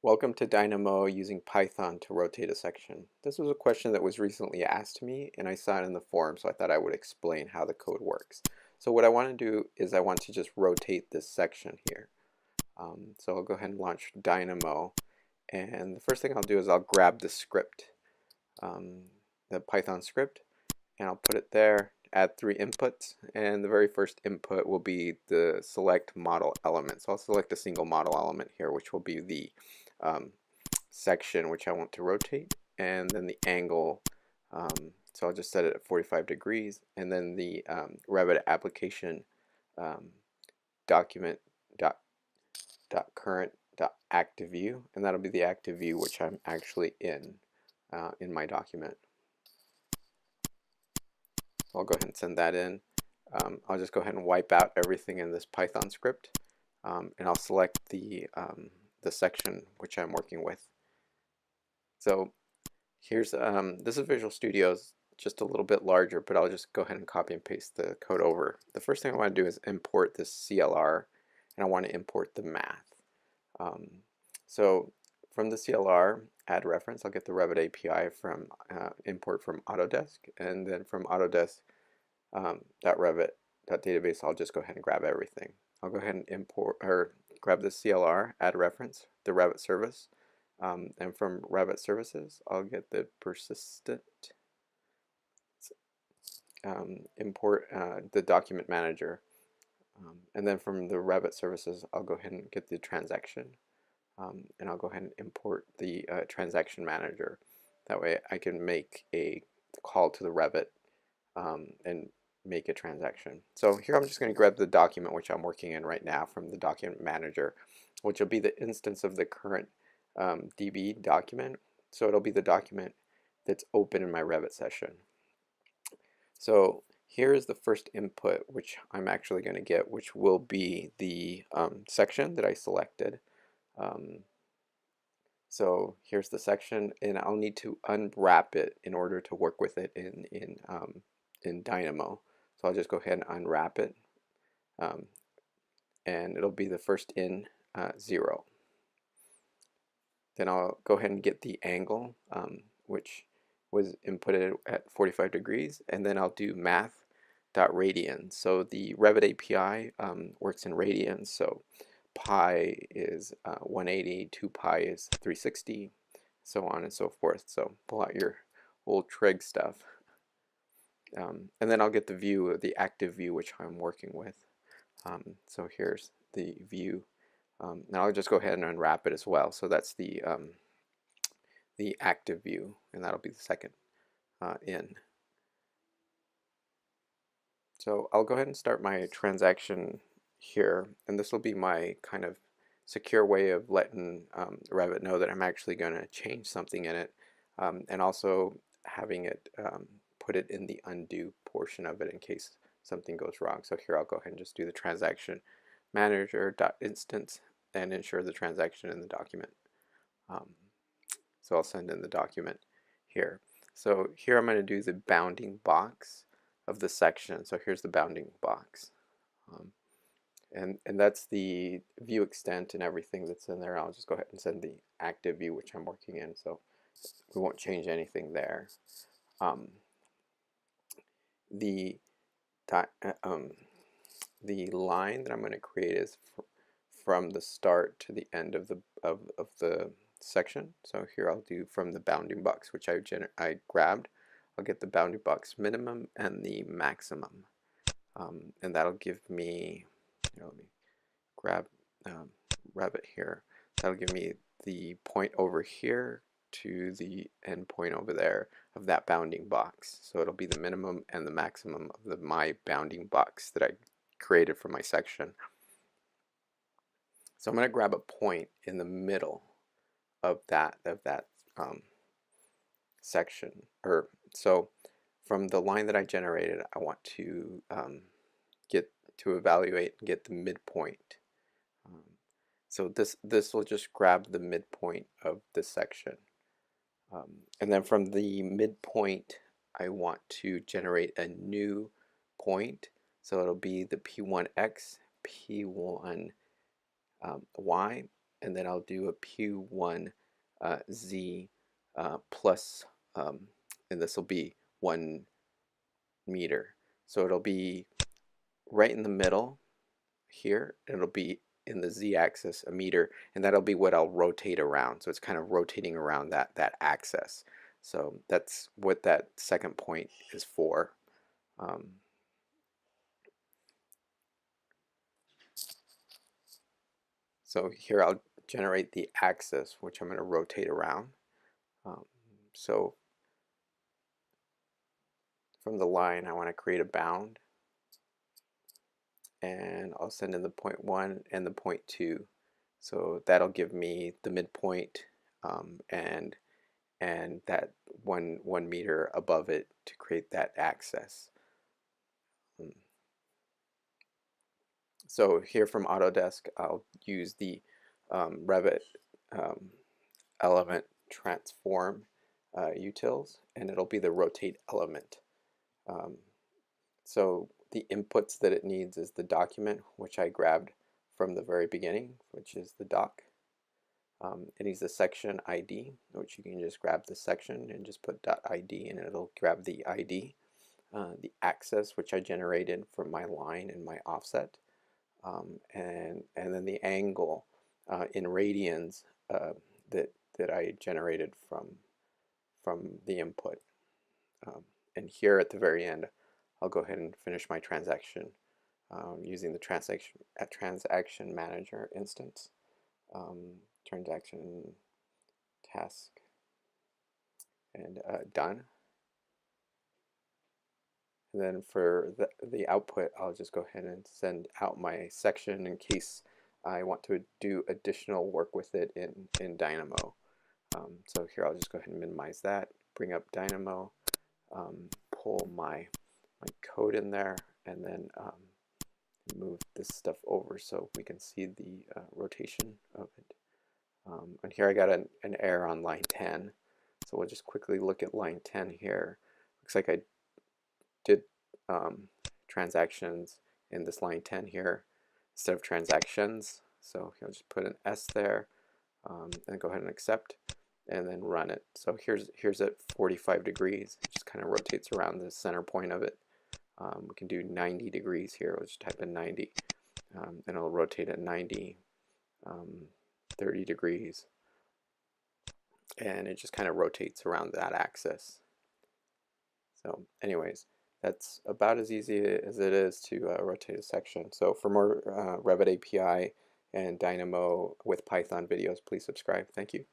Welcome to Dynamo using Python to rotate a section. This was a question that was recently asked to me and I saw it in the forum, so I thought I would explain how the code works. So what I want to do is I want to just rotate this section here. So I'll go ahead and launch Dynamo, and the first thing I'll do is I'll grab the script, the Python script, and I'll put it there, add 3 inputs, and the very first input will be the select model element. So I'll select a single model element here, which will be the section which I want to rotate, and then the angle, so I'll just set it at 45 degrees, and then the Revit application document dot current dot active view, and that'll be the active view which I'm actually in my document. So I'll go ahead and send that in. I'll just go ahead and wipe out everything in this Python script, and I'll select the section which I'm working with. So here's this is Visual Studio's, just a little bit larger, but I'll just go ahead and copy and paste the code over. The first thing I want to do is import this CLR, and I want to import the math. So from the CLR add reference, I'll get the Revit API from import from Autodesk, and then from Autodesk .revit.database, I'll just go ahead and grab everything. I'll go ahead and import or grab the CLR, add reference, the Revit service, and from Revit services, I'll get the persistent, import the document manager, and then from the Revit services, I'll go ahead and get the transaction, and I'll go ahead and import the transaction manager. That way I can make a call to the Revit and make a transaction. So here I'm just going to grab the document which I'm working in right now from the document manager, which will be the instance of the current DB document. So it'll be the document that's open in my Revit session. So here is the first input which I'm actually going to get, which will be the section that I selected. So here's the section, and I'll need to unwrap it in order to work with it in Dynamo. So I'll just go ahead and unwrap it, and it'll be the first in 0. Then I'll go ahead and get the angle, which was inputted at 45 degrees, and then I'll do math.radians. So the Revit API works in radians, so pi is 180, 2 pi is 360, so on and so forth. So pull out your old trig stuff. And then I'll get the view, the active view, which I'm working with. So here's the view. Now I'll just go ahead and unwrap it as well. So that's the active view, and that'll be the second in. So I'll go ahead and start my transaction here, and this will be my kind of secure way of letting Revit know that I'm actually going to change something in it, and also having it put it in the undo portion of it in case something goes wrong. So here I'll go ahead and just do the transaction manager.instance and ensure the transaction in the document. So I'll send in the document here. So here I'm going to do the bounding box of the section. So here's the bounding box. And that's the view extent and everything that's in there. I'll just go ahead and send the active view, which I'm working in, so we won't change anything there. The line that I'm going to create is from the start to the end of the section. So here I'll do from the bounding box, which I grabbed. I'll get the bounding box minimum and the maximum, and that'll give me, let me grab Revit here. That'll give me the point over here to the end point over there of that bounding box. So it'll be the minimum and the maximum of my bounding box that I created for my section. So I'm going to grab a point in the middle of that section. So from the line that I generated, I want to evaluate and get the midpoint. So this will just grab the midpoint of the section. And then from the midpoint, I want to generate a new point. So it'll be the P1X, P1Y, and then I'll do a Q1 Z plus, and this will be 1 meter. So it'll be right in the middle here. It'll be in the z-axis a meter, and that'll be what I'll rotate around. So it's kind of rotating around that axis. So that's what that second point is for. So here I'll generate the axis, which I'm going to rotate around. So from the line, I want to create a bound, and I'll send in the point 1 and the point 2. So that'll give me the midpoint and that one meter above it to create that axis. So here from Autodesk, I'll use the Revit element transform utils, and it'll be the rotate element. So the inputs that it needs is the document, which I grabbed from the very beginning, which is the doc. It needs the section ID, which you can just grab the section and just put .id, and it'll grab the ID. The axis, which I generated from my line and my offset, and then the angle in radians that I generated from the input. And here at the very end, I'll go ahead and finish my transaction using the transaction manager instance. Transaction task and done. And then for the output, I'll just go ahead and send out my section in case I want to do additional work with it in Dynamo. So here I'll just go ahead and minimize that, bring up Dynamo, pull my code in there, and then move this stuff over so we can see the rotation of it. And here I got an error on line 10. So we'll just quickly look at line 10 here. Looks like I did transactions in this line 10 here instead of transactions. So I'll just put an S there and go ahead and accept and then run it. So here's at 45 degrees. It just kind of rotates around the center point of it. We can do 90 degrees here. Let's type in 90 and it'll rotate at 90, 30 degrees, and it just kind of rotates around that axis. So anyways, that's about as easy as it is to rotate a section. So for more Revit API and Dynamo with Python videos, please subscribe. Thank you.